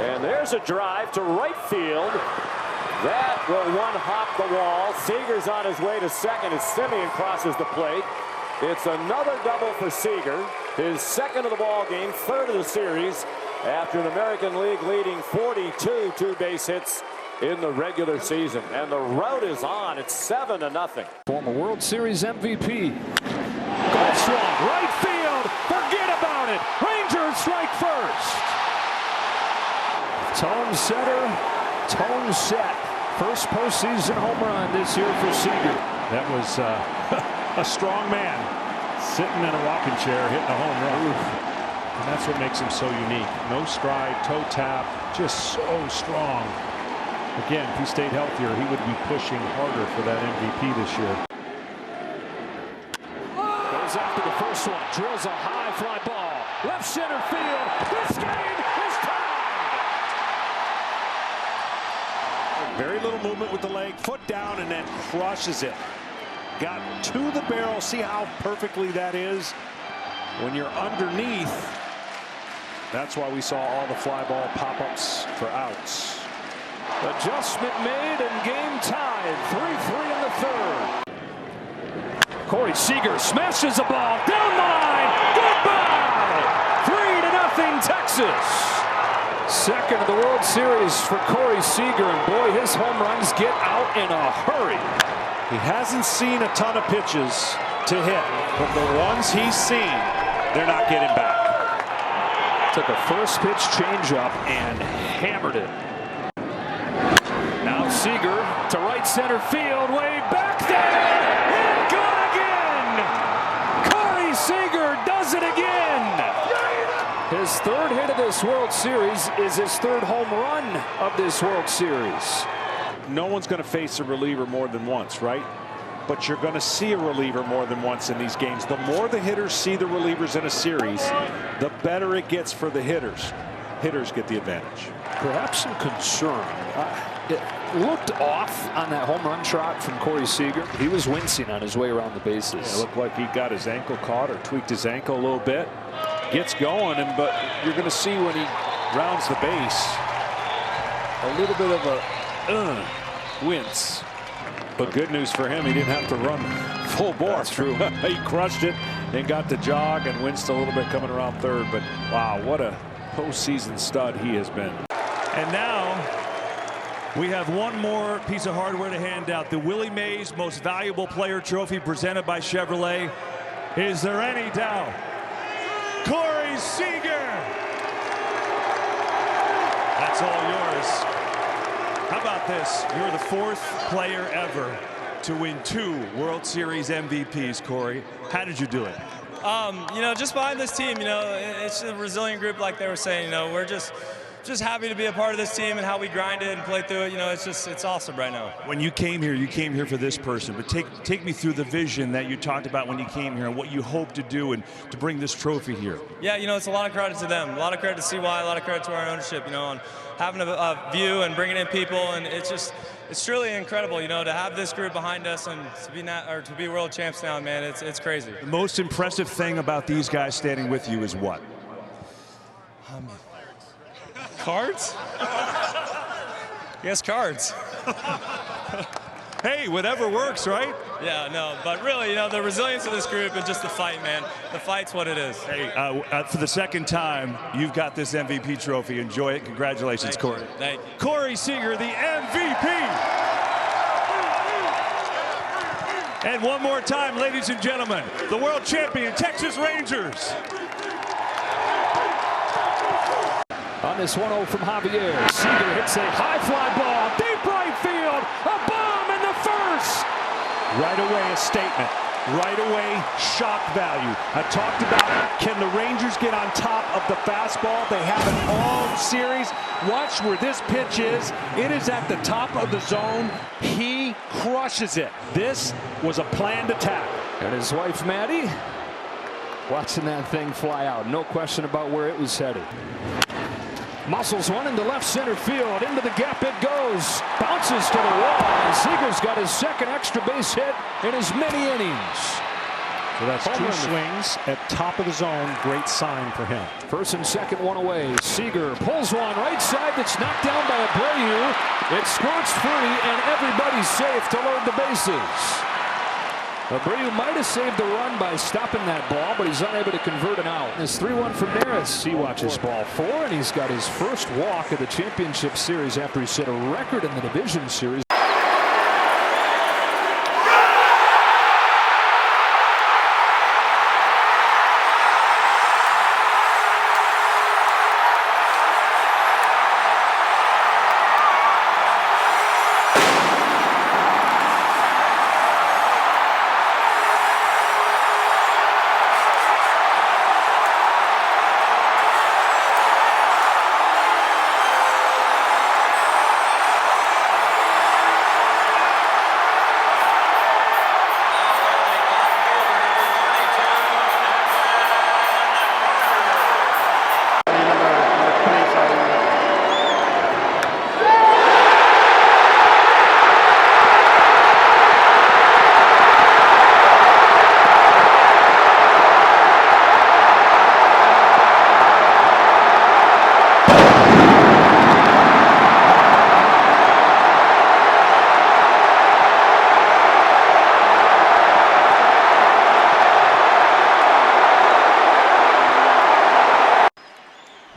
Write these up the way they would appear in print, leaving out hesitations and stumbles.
And there's a drive to right field. That will one-hop the wall. Seager's on his way to second as Simeon crosses the plate. It's another double for Seager. His second of the ball game, third of the series, after an American League leading 42 two-base hits in the regular season. And the rout is on. It's 7-0. Former World Series MVP. Goal swung, right field. Forget about it. Rangers strike first. Tone setter, tone set. First postseason home run this year for Seager. That was a strong man sitting in a rocking chair hitting a home run. And that's what makes him so unique. No stride, toe tap, just so strong. Again, if he stayed healthier, he would be pushing harder for that MVP this year. Goes after the first one, drills a high fly ball. Left center field. This game is tied. Very little movement with the leg, foot down, and then crushes it. Got to the barrel. See how perfectly that is when you're underneath. That's why we saw all the fly ball pop-ups for outs. Adjustment made and game tied. 3-3 in the third. Corey Seager smashes the ball down the line. Goodbye. 3-0 Texas. Second of the World Series for Corey Seager, and boy, his home runs get out in a hurry. He hasn't seen a ton of pitches to hit, but the ones he's seen, they're not getting back. Took a first pitch changeup and hammered it. Now Seager to right center field, way back there, and good again! Corey Seager does it again! His third hit of this World Series is his third home run of this World Series. No one's going to face a reliever more than once, right? But you're going to see a reliever more than once in these games. The more the hitters see the relievers in a series, the better it gets for the hitters. Hitters get the advantage. Perhaps some concern. It looked off on that home run trot from Corey Seager. He was wincing on his way around the bases. It looked like he got his ankle caught or tweaked his ankle a little bit. Gets going, but you're going to see when he rounds the base a little bit of a wince. But good news for him, he didn't have to run full bore. That's true. He crushed it and got the jog and winced a little bit coming around third. But wow, what a postseason stud he has been. And now we have one more piece of hardware to hand out. The Willie Mays Most Valuable Player Trophy presented by Chevrolet. Is there any doubt? Corey Seager. That's all yours. How about this? You're the fourth player ever to win 2 World Series MVPs, Corey. How did you do it? You know, just behind this team, you know, it's a resilient group, like they were saying. You know, we're just happy to be a part of this team and how we grind it and play through it. You know, it's awesome right now. When you came here for this person, but take me through the vision that you talked about when you came here and what you hope to do and to bring this trophy here. Yeah, you know, it's a lot of credit to them, a lot of credit to CY, a lot of credit to our ownership, you know, on having a view and bringing in people, and it's truly incredible, you know, to have this group behind us and to be world champs now, man. It's crazy. The most impressive thing about these guys standing with you is what? Cards? Yes, cards. Hey, whatever works, right? Yeah, no, but really, you know, the resilience of this group and just the fight, man. The fight's what it is. Hey, for the second time, you've got this MVP trophy. Enjoy it. Congratulations, Corey. Thank you. Corey Seager, the MVP. And one more time, ladies and gentlemen, the world champion Texas Rangers. On this 1-0 from Javier, Seager hits a high fly ball, deep right field, a bomb in the first. Right away, a statement. Right away, shock value. I talked about, can the Rangers get on top of the fastball? They haven't all series. Watch where this pitch is. It is at the top of the zone. He crushes it. This was a planned attack. And his wife, Maddie, watching that thing fly out. No question about where it was headed. Muscles one into left center field. Into the gap it goes. Bounces to the wall. And Seager's got his second extra base hit in as many innings. So that's two swings at top of the zone. Great sign for him. First and second, one away. Seager pulls one right side that's knocked down by Abreu. It squirts free, and everybody's safe to load the bases. Abreu might have saved the run by stopping that ball, but he's unable to convert it out. It's 3-1 from there as he watches ball 4, and he's got his first walk of the championship series after he set a record in the division series.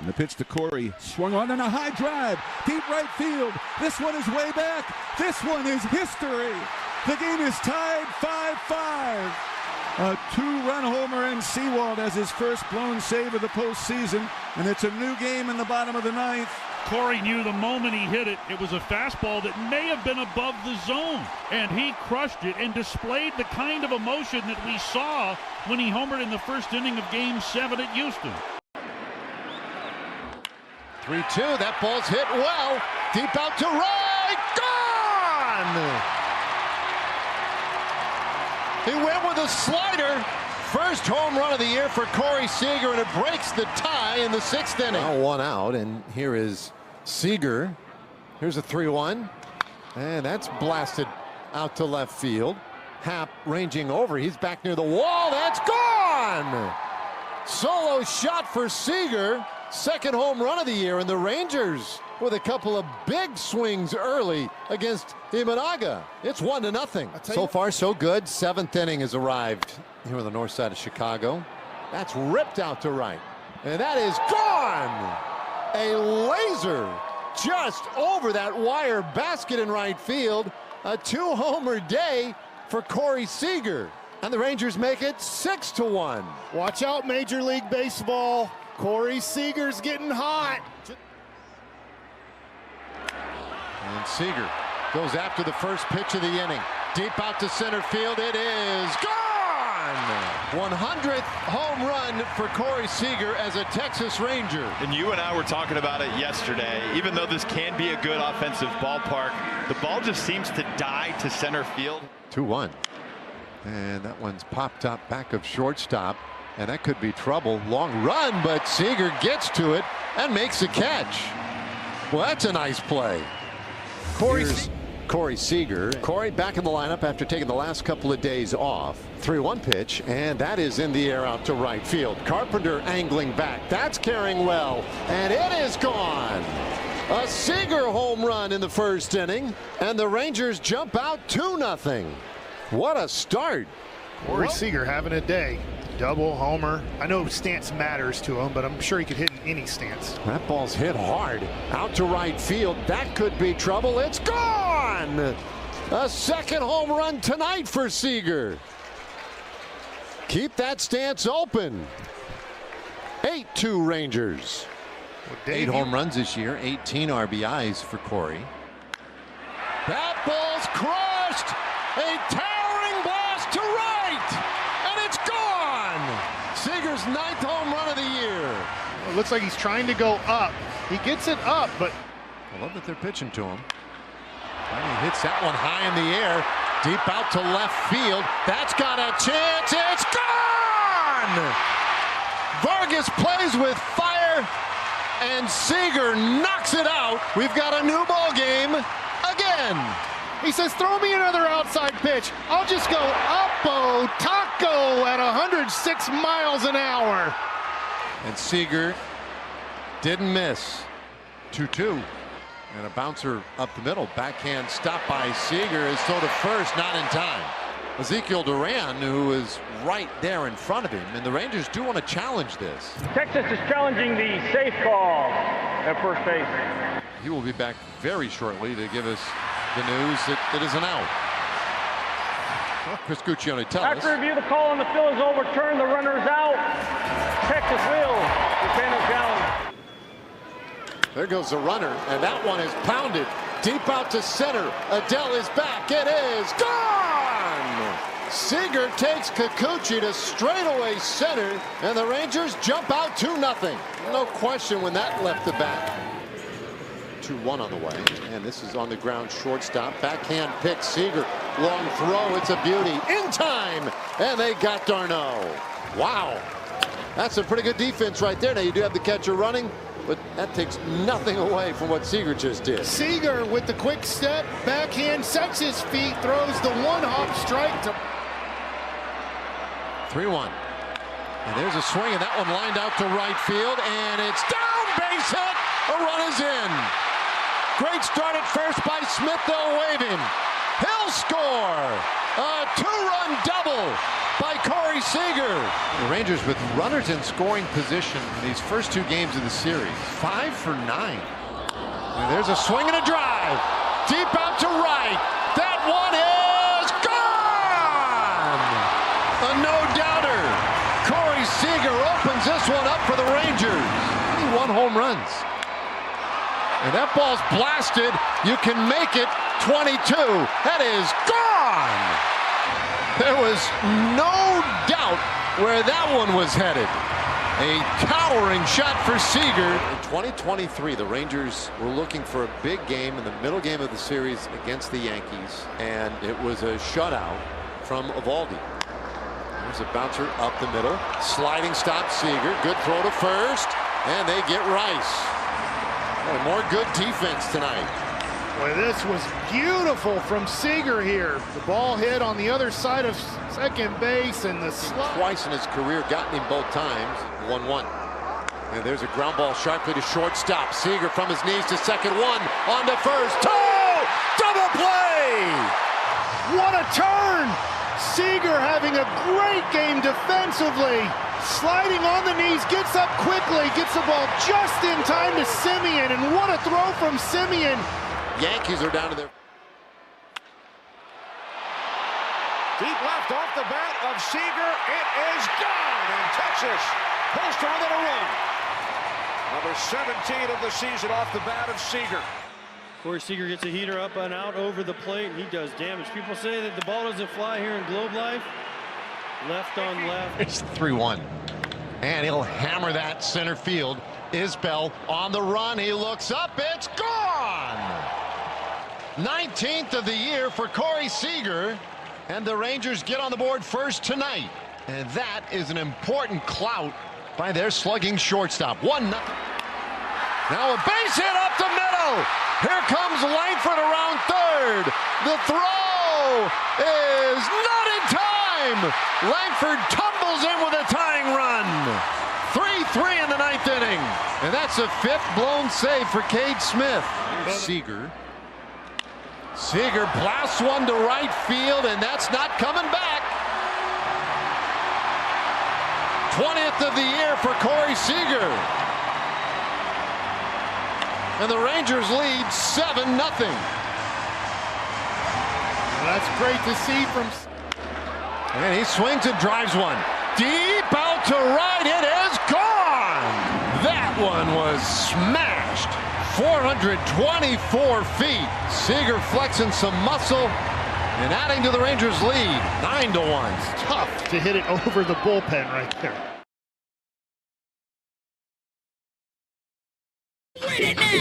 The pitch to Corey, swung on and a high drive, deep right field. This one is way back. This one is history. The game is tied 5-5. A two-run homer, and Sewald has his first blown save of the postseason, and it's a new game in the bottom of the ninth. Corey knew the moment he hit it, it was a fastball that may have been above the zone, and he crushed it and displayed the kind of emotion that we saw when he homered in the first inning of Game 7 at Houston. 3-2, that ball's hit well, deep out to right, gone! He went with a slider, first home run of the year for Corey Seager, and it breaks the tie in the 6th inning. Now 1 out, and here is Seager. Here's a 3-1, and that's blasted out to left field. Happ ranging over, he's back near the wall, that's gone! Solo shot for Seager. Second home run of the year, and the Rangers with a couple of big swings early against Imanaga. It's 1-0. So far, so good. 7th inning has arrived here on the north side of Chicago. That's ripped out to right, and that is gone. A laser just over that wire basket in right field. A 2-homer day for Corey Seager, and the Rangers make it 6-1. Watch out, Major League Baseball. Corey Seager's getting hot. And Seager goes after the first pitch of the inning. Deep out to center field. It is gone! 100th home run for Corey Seager as a Texas Ranger. And you and I were talking about it yesterday. Even though this can be a good offensive ballpark, the ball just seems to die to center field. 2-1. And that one's popped up back of shortstop. And that could be trouble. Long run, but Seager gets to it and makes a catch. Well, that's a nice play. Corey Seager. Corey back in the lineup after taking the last couple of days off. 3-1 pitch, and that is in the air out to right field. Carpenter angling back. That's carrying well, and it is gone. A Seager home run in the first inning, and the Rangers jump out 2-0. What a start. Corey Seager having a day. Double homer. I know stance matters to him, but I'm sure he could hit in any stance. That ball's hit hard out to right field. That could be trouble. It's gone. A second home run tonight for Seager. Keep that stance open. 8-2 Rangers. Well, 8 home runs this year, 18 RBIs for Corey. That ball's crushed. A towering blast to right, and it's gone. Seager's 9th home run of the year. It looks like he's trying to go up. He gets it up, but I love that they're pitching to him. And he hits that one high in the air, deep out to left field. That's got a chance. It's gone. Vargas plays with fire, and Seager knocks it out. We've got a new ball game again. He says, throw me another outside pitch. I'll just go Uppo Taco at 106 miles an hour. And Seager didn't miss. 2-2. And a bouncer up the middle. Backhand stop by Seager is thrown to first, not in time. Ezekiel Duran, who is right there in front of him, and the Rangers do want to challenge this. Texas is challenging the safe call at first base. He will be back very shortly to give us the news that it is an out. Chris Guccione tells us. After review, the call on the field is overturned. The runner is out. Texas will defend a challenge. There goes the runner, and that one is pounded deep out to center. Adele is back. It is gone! Seager takes Kikuchi to straightaway center, and the Rangers jump out 2-0. No question when that left the bat. 2-1 on the way, and this is on the ground shortstop. Backhand pick, Seager. Long throw, it's a beauty. In time, and they got Darno. Wow. That's a pretty good defense right there. Now you do have the catcher running, but that takes nothing away from what Seager just did. Seager with the quick step, backhand, sets his feet, throws the one-hop strike to 3-1. And there's a swing, and that one lined out to right field, and it's down, base hit. A run is in. Great start at first by Smith. They'll wave him. He'll score. A two-run double by Corey Seager. The Rangers with runners in scoring position in these first two games of the series. 5 for 9. And there's a swing and a drive. Deep out to right. That one is gone! A no-doubter. Corey Seager opens this one up for the Rangers. 21 home runs. And that ball's blasted. You can make it 22. That is gone! There was no doubt where that one was headed. A towering shot for Seager. In 2023, the Rangers were looking for a big game in the middle game of the series against the Yankees, and it was a shutout from Eovaldi. There's a bouncer up the middle. Sliding stop, Seager. Good throw to first, and they get Rice. Oh, more good defense tonight. Boy, this was beautiful from Seager here. The ball hit on the other side of second base, and the slide. Twice in his career, gotten him both times. 1-1. And there's a ground ball sharply to shortstop. Seager from his knees to second. 1 on to first. 2! Double play! What a turn! Seager having a great game defensively. Sliding on the knees, gets up quickly, gets the ball just in time to Semien, and what a throw from Semien. Yankees are down to their... Deep left off the bat of Seager. It is gone, and Texas pulls to within a run. Number 17 of the season off the bat of Seager. Corey Seager gets a heater up and out over the plate, and he does damage. People say that the ball doesn't fly here in Globe Life. Left on left. It's 3-1. And he'll hammer that center field. Isbell on the run. He looks up. It's gone! 19th of the year for Corey Seager. And the Rangers get on the board first tonight. And that is an important clout by their slugging shortstop. 1-0. Now a base hit up the middle. Here comes Langford around third. The throw is not in time. Langford tumbles in with a tying run. 3-3 in the 9th inning. And that's a 5th blown save for Cade Smith. Seager. Seager blasts one to right field, and that's not coming back. 20th of the year for Corey Seager. And the Rangers lead 7-0. That's great to see from... And he swings and drives one. Deep out to right, it is gone! That one was smashed. 424 feet. Seager flexing some muscle and adding to the Rangers' lead. 9-1. It's tough to hit it over the bullpen right there. Win it now.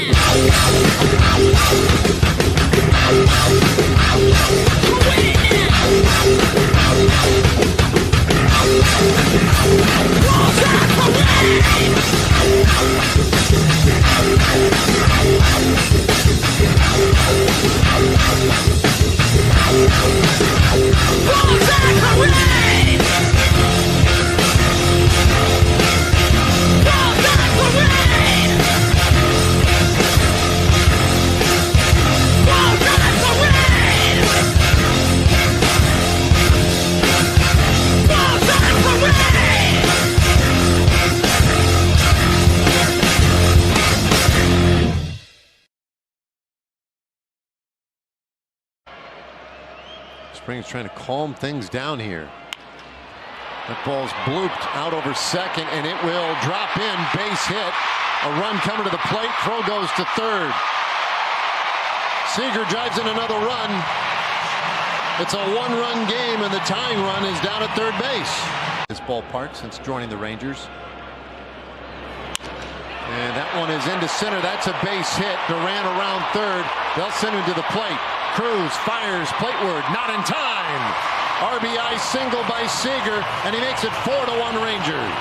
Springs trying to calm things down here. That ball's blooped out over second, and it will drop in. Base hit. A run coming to the plate. Throw goes to third. Seager drives in another run. It's a one-run game, and the tying run is down at third base. This ballpark since joining the Rangers. And that one is into center. That's a base hit. Duran around third. They'll send him to the plate. Cruz fires plateward. Not in time. RBI single by Seager, and he makes it 4-1 Rangers.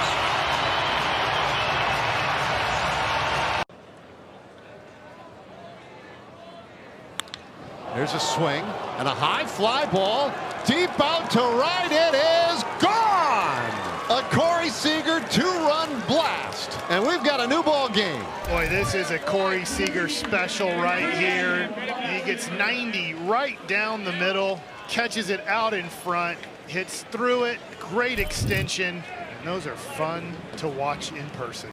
There's a swing and a high fly ball. Deep out to right. It is gone. A Corey Seager two-run blast. And we've got a new ball game. Boy, this is a Corey Seager special right here. He gets 90 right down the middle, catches it out in front, hits through it, great extension. And those are fun to watch in person.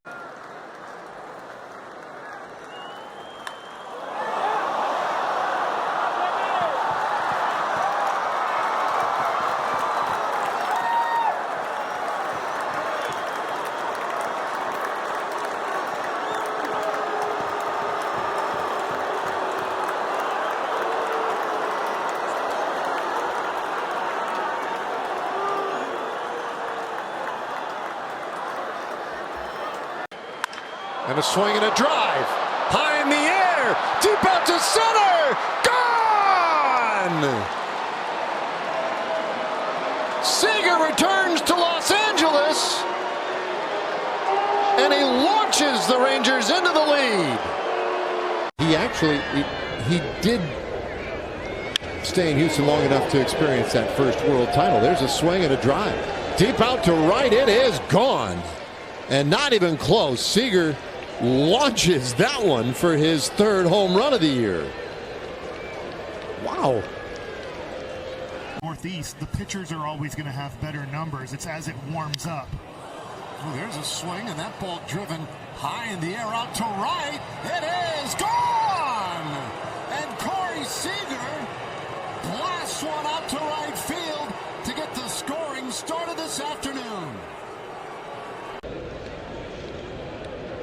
And a swing and a drive. High in the air. Deep out to center. Gone! Seager returns to Los Angeles. And he launches the Rangers into the lead. He did stay in Houston long enough to experience that first world title. There's a swing and a drive. Deep out to right. It is gone. And not even close. Seager launches that one for his third home run of the year. Wow. Northeast, the pitchers are always going to have better numbers. It's as it warms up. Oh, there's a swing, and that ball driven high in the air out to right. It is gone! And Corey Seager blasts one out to right field to get the scoring started this afternoon.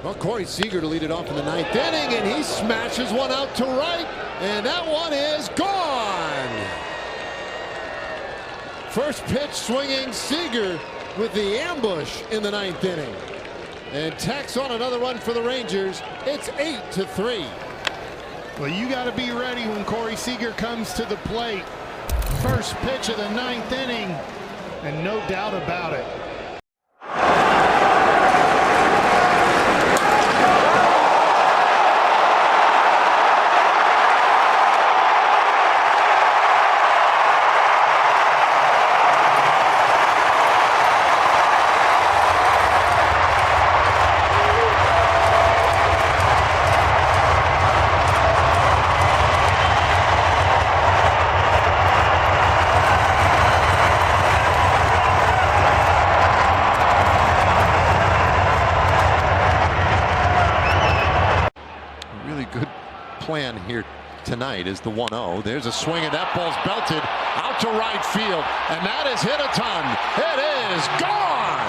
Well, Corey Seager to lead it off in the ninth inning, and he smashes one out to right, and that one is gone. First pitch swinging Seager with the ambush in the ninth inning, and tacks on another run for the Rangers. It's 8-3. Well, you got to be ready when Corey Seager comes to the plate. First pitch of the ninth inning, and no doubt about it. Plan here tonight is the 1-0. There's a swing, and that ball's belted out to right field, and that is hit a ton. It is gone.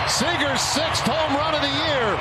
Seager's 6th home run of the year.